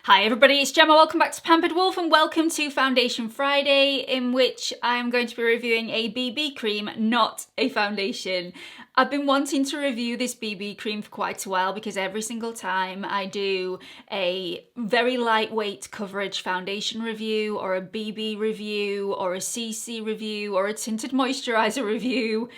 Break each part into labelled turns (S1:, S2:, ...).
S1: Hi everybody, it's Gemma. Welcome back to Pampered Wolf and welcome to Foundation Friday, in which I am going to be reviewing a BB cream, not a foundation. I've been wanting to review this BB cream for quite a while because every single time I do a very lightweight coverage foundation review or a BB review or a CC review or a tinted moisturizer review,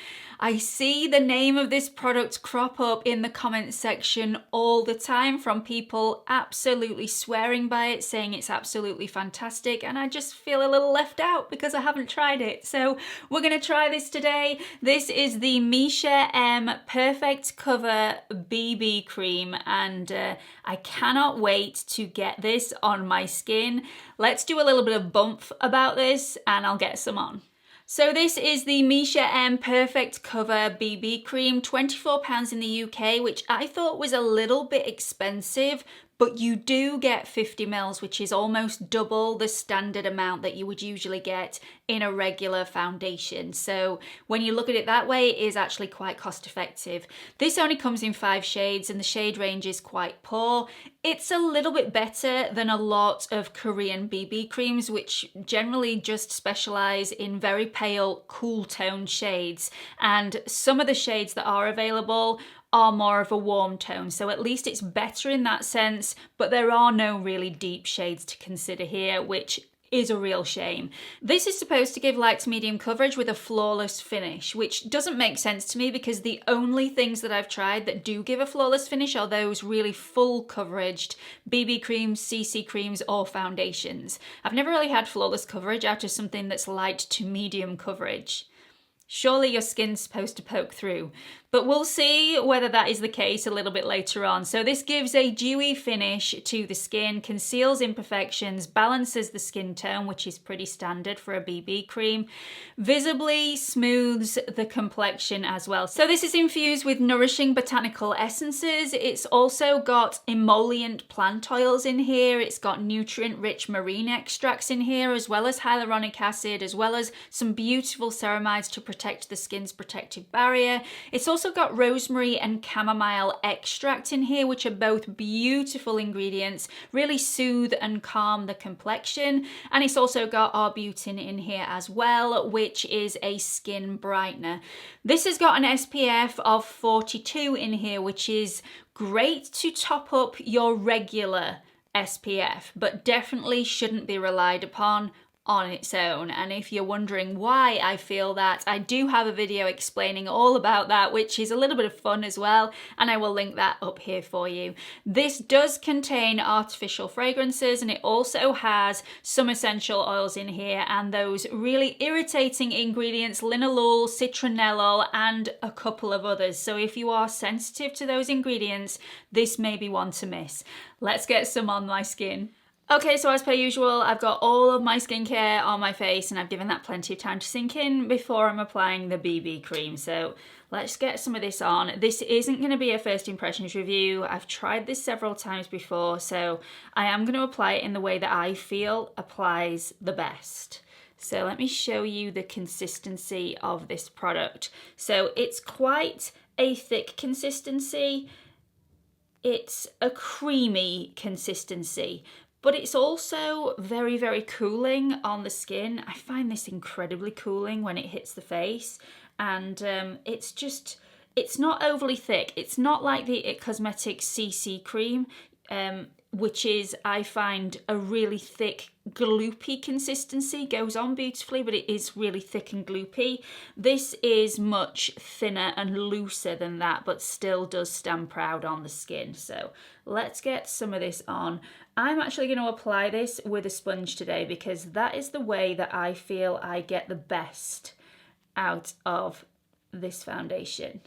S1: I see the name of this product crop up in the comments section all the time from people absolutely swearing by it, saying it's absolutely fantastic, and I just feel a little left out because I haven't tried it. So we're going to try this today. This is the Missha Perfect Cover BB cream, and I cannot wait to get this on my skin. Let's do a little bit of bump about this and I'll get some on. So this is the Missha Perfect Cover BB Cream, £24 in the UK, which I thought was a little bit expensive, but you do get 50 mils, which is almost double the standard amount that you would usually get in a regular foundation. So when you look at it that way, it is actually quite cost effective. This only comes in 5 shades and the shade range is quite poor. It's a little bit better than a lot of Korean BB creams, which generally just specialize in very pale, cool toned shades. And some of the shades that are available are more of a warm tone, so at least it's better in that sense, but there are no really deep shades to consider here, which is a real shame. This is supposed to give light to medium coverage with a flawless finish, which doesn't make sense to me because the only things that I've tried that do give a flawless finish are those really full coveraged BB creams, CC creams, or foundations. I've never really had flawless coverage out of something that's light to medium coverage. Surely your skin's supposed to poke through, but we'll see whether that is the case a little bit later on. So this gives a dewy finish to the skin, conceals imperfections, balances the skin tone, which is pretty standard for a BB cream, visibly smooths the complexion as well. So this is infused with nourishing botanical essences. It's also got emollient plant oils in here. It's got nutrient-rich marine extracts in here, as well as hyaluronic acid, as well as some beautiful ceramides to protect the skin's protective barrier. It's also got rosemary and chamomile extract in here, which are both beautiful ingredients, really soothe and calm the complexion. And it's also got arbutin in here as well, which is a skin brightener. This has got an SPF of 42 in here, which is great to top up your regular SPF, but definitely shouldn't be relied upon on its own. And if you're wondering why I feel that, I do have a video explaining all about that, which is a little bit of fun as well, and I will link that up here for you. This does contain artificial fragrances, and it also has some essential oils in here and those really irritating ingredients, linalool, citronellol, and a couple of others. So if you are sensitive to those ingredients, this may be one to miss. Let's get some on my skin. Okay, so as per usual, I've got all of my skincare on my face and I've given that plenty of time to sink in before I'm applying the BB cream. So let's get some of this on. This isn't going to be a first impressions review. I've tried this several times before, so I am going to apply it in the way that I feel applies the best. So let me show you the consistency of this product. So it's quite a thick consistency. It's a creamy consistency, but it's also very, very cooling on the skin. I find this incredibly cooling when it hits the face, and it's not overly thick. It's not like the IT Cosmetics CC cream, which is, I find, a really thick, gloopy consistency. Goes on beautifully, but it is really thick and gloopy. This is much thinner and looser than that, but still does stand proud on the skin. So let's get some of this on. I'm actually going to apply this with a sponge today because that is the way that I feel I get the best out of this foundation.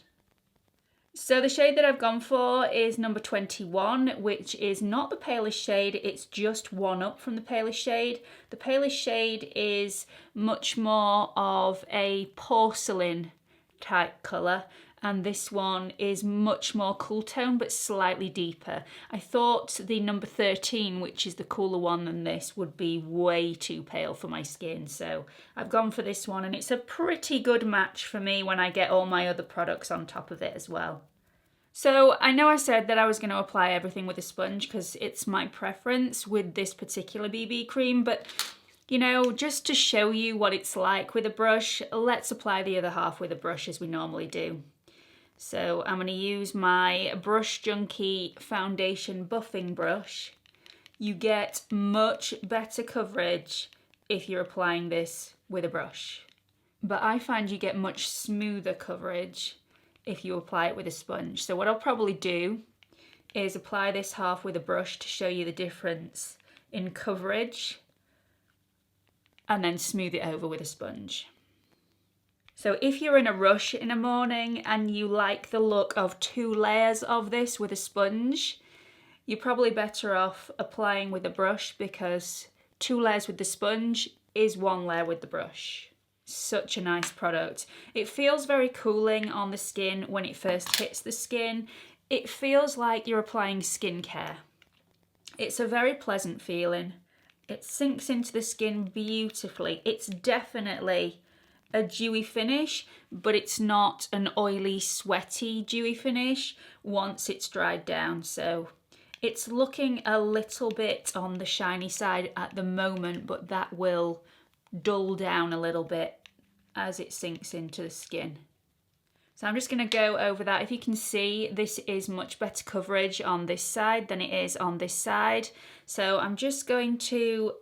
S1: So the shade that I've gone for is number 21, which is not the palest shade, it's just one up from the palest shade. The palest shade is much more of a porcelain type colour, and this one is much more cool tone but slightly deeper. I thought the number 13, which is the cooler one than this, would be way too pale for my skin, so I've gone for this one, and it's a pretty good match for me when I get all my other products on top of it as well. So I know I said that I was going to apply everything with a sponge because it's my preference with this particular BB cream, but you know, just to show you what it's like with a brush, let's apply the other half with a brush as we normally do. So I'm going to use my Brush Junkie foundation buffing brush. You get much better coverage if you're applying this with a brush, but I find you get much smoother coverage if you apply it with a sponge. So what I'll probably do is apply this half with a brush to show you the difference in coverage and then smooth it over with a sponge. So if you're in a rush in a morning and you like the look of 2 layers of this with a sponge, you're probably better off applying with a brush because 2 layers with the sponge is 1 layer with the brush. Such a nice product. It feels very cooling on the skin when it first hits the skin. It feels like you're applying skincare. It's a very pleasant feeling. It sinks into the skin beautifully. It's definitely a dewy finish, but it's not an oily, sweaty, dewy finish once it's dried down. So it's looking a little bit on the shiny side at the moment, but that will dull down a little bit as it sinks into the skin. So I'm just going to go over that. If you can see, this is much better coverage on this side than it is on this side. So I'm just going to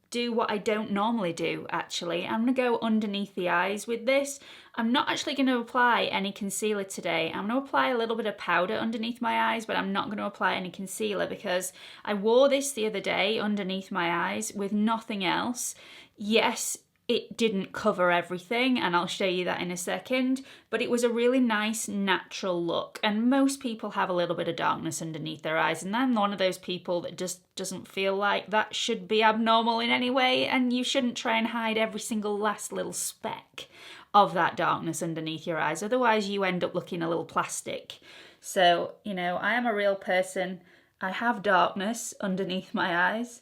S1: do what I don't normally do, actually. I'm going to go underneath the eyes with this. I'm not actually going to apply any concealer today. I'm going to apply a little bit of powder underneath my eyes, but I'm not going to apply any concealer because I wore this the other day underneath my eyes with nothing else. Yes, it didn't cover everything, and I'll show you that in a second, but it was a really nice natural look, and most people have a little bit of darkness underneath their eyes, and I'm one of those people that just doesn't feel like that should be abnormal in any way, and you shouldn't try and hide every single last little speck of that darkness underneath your eyes, otherwise you end up looking a little plastic. So, you know, I am a real person. I have darkness underneath my eyes.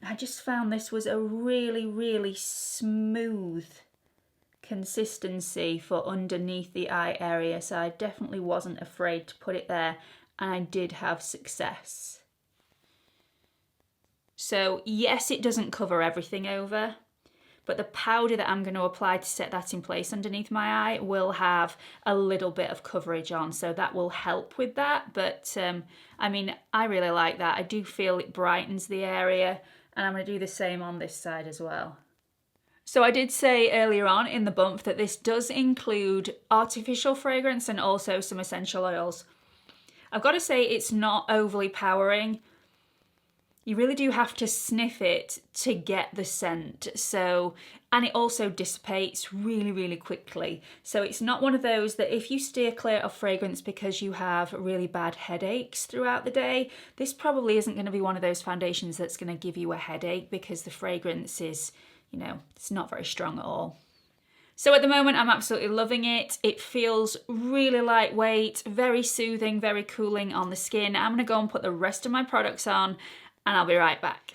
S1: I just found this was a really, really smooth consistency for underneath the eye area, so I definitely wasn't afraid to put it there, and I did have success. So yes, it doesn't cover everything over, but the powder that I'm going to apply to set that in place underneath my eye will have a little bit of coverage on, so that will help with that. But I mean, I really like that. I do feel it brightens the area, and I'm going to do the same on this side as well. So I did say earlier on in the bump that this does include artificial fragrance and also some essential oils. I've got to say it's not overly powering. You really do have to sniff it to get the scent. And it also dissipates really, really quickly. So it's not one of those that if you steer clear of fragrance because you have really bad headaches throughout the day, this probably isn't going to be one of those foundations that's going to give you a headache because the fragrance is, you know, it's not very strong at all. So at the moment, I'm absolutely loving it. It feels really lightweight, very soothing, very cooling on the skin. I'm going to go and put the rest of my products on, and I'll be right back.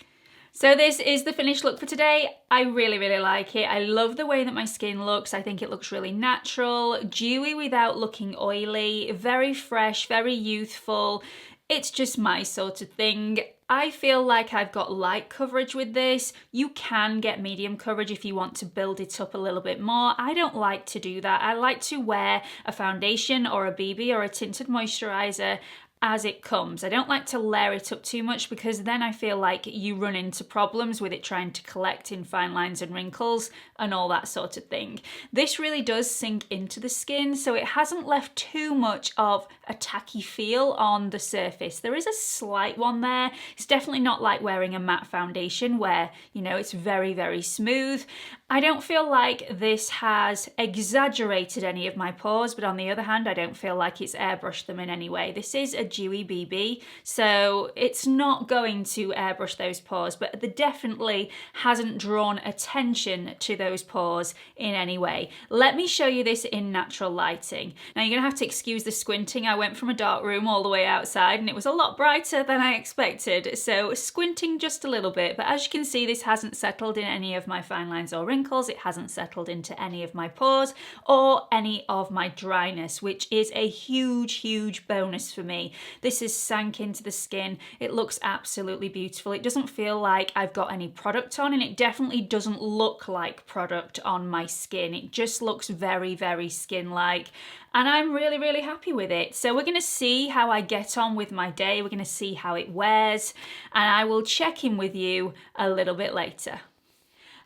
S1: So this is the finished look for today. I really, really like it. I love the way that my skin looks. I think it looks really natural, dewy without looking oily, very fresh, very youthful. It's just my sort of thing. I feel like I've got light coverage with this. You can get medium coverage if you want to build it up a little bit more. I don't like to do that. I like to wear a foundation or a BB or a tinted moisturizer as it comes. I don't like to layer it up too much because then I feel like you run into problems with it trying to collect in fine lines and wrinkles and all that sort of thing. This really does sink into the skin, so it hasn't left too much of a tacky feel on the surface. There is a slight one there. It's definitely not like wearing a matte foundation where, you know, it's very, very smooth. I don't feel like this has exaggerated any of my pores, but on the other hand, I don't feel like it's airbrushed them in any way. This is a dewy BB, so it's not going to airbrush those pores, but there definitely hasn't drawn attention to those pores in any way. Let me show you this in natural lighting. Now you're gonna have to excuse the squinting. I went from a dark room all the way outside and it was a lot brighter than I expected, so squinting just a little bit, but as you can see, this hasn't settled in any of my fine lines or wrinkles. It hasn't settled into any of my pores or any of my dryness, which is a huge bonus for me. This is sank into the skin. It looks absolutely beautiful. It doesn't feel like I've got any product on, and it definitely doesn't look like product on my skin. It just looks very skin-like, and I'm really happy with it. So we're gonna see how I get on with my day. We're gonna see how it wears, and I will check in with you a little bit later.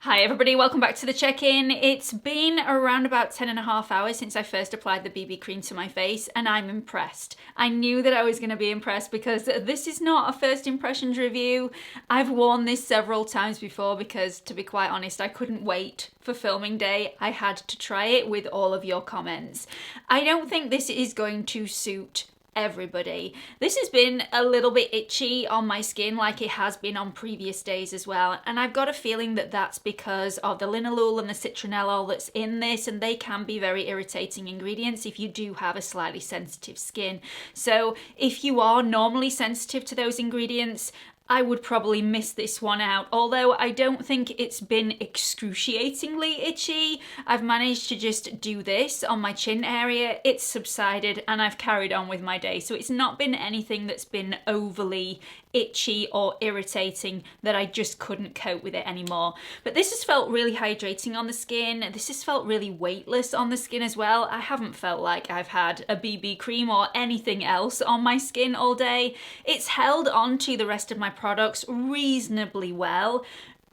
S1: Hi everybody, welcome back to the check-in. It's been around about 10.5 hours since I first applied the BB cream to my face, and I'm impressed. I knew that I was going to be impressed because this is not a first impressions review. I've worn this several times before because, to be quite honest, I couldn't wait for filming day. I had to try it with all of your comments. I don't think this is going to suit everybody. This has been a little bit itchy on my skin, like it has been on previous days as well, and I've got a feeling that that's because of the linalool and the citronellol that's in this, and they can be very irritating ingredients if you do have a slightly sensitive skin. So if you are normally sensitive to those ingredients, I would probably miss this one out, although I don't think it's been excruciatingly itchy. I've managed to just do this on my chin area, it's subsided, and I've carried on with my day. So it's not been anything that's been overly itchy or irritating that I just couldn't cope with it anymore. But this has felt really hydrating on the skin. This has felt really weightless on the skin as well. I haven't felt like I've had a BB cream or anything else on my skin all day. It's held on to the rest of my products reasonably well.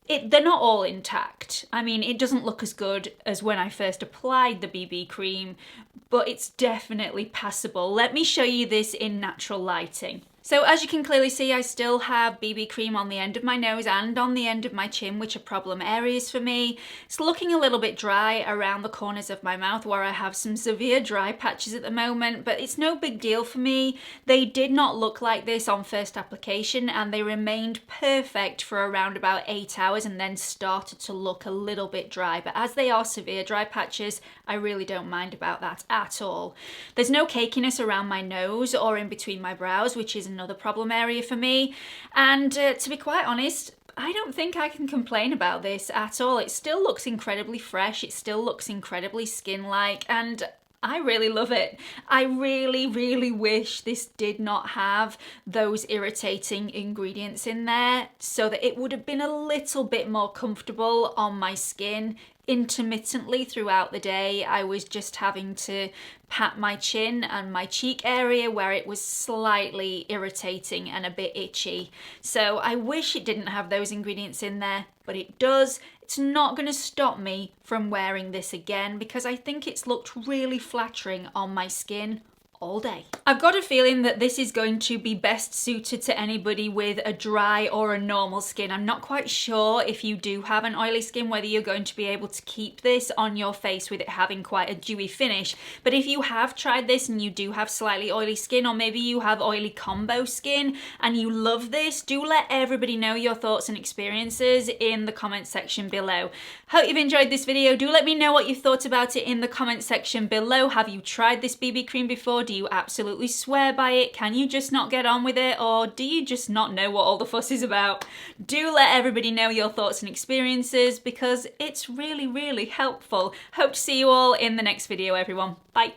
S1: They're not all intact. I mean, it doesn't look as good as when I first applied the BB cream, but it's definitely passable. Let me show you this in natural lighting. So as you can clearly see, I still have BB cream on the end of my nose and on the end of my chin, which are problem areas for me. It's looking a little bit dry around the corners of my mouth where I have some severe dry patches at the moment, but it's no big deal for me. They did not look like this on first application, and they remained perfect for around about 8 hours and then started to look a little bit dry. But as they are severe dry patches, I really don't mind about that at all. There's no cakiness around my nose or in between my brows, which is another problem area for me, and to be quite honest, I don't think I can complain about this at all. It still looks incredibly fresh, it still looks incredibly skin-like, and I really love it. I really wish this did not have those irritating ingredients in there, so that it would have been a little bit more comfortable on my skin. Intermittently throughout the day, I was just having to pat my chin and my cheek area where it was slightly irritating and a bit itchy. So I wish it didn't have those ingredients in there, but it does. It's not going to stop me from wearing this again because I think it's looked really flattering on my skin all day. I've got a feeling that this is going to be best suited to anybody with a dry or a normal skin. I'm not quite sure if you do have an oily skin whether you're going to be able to keep this on your face with it having quite a dewy finish, but if you have tried this and you do have slightly oily skin, or maybe you have oily combo skin and you love this, do let everybody know your thoughts and experiences in the comment section below. Hope you've enjoyed this video. Do let me know what you thought about it in the comment section below. Have you tried this BB cream before? Do you absolutely swear by it? Can you just not get on with it? Or do you just not know what all the fuss is about? Do let everybody know your thoughts and experiences because it's really helpful. Hope to see you all in the next video, everyone. Bye.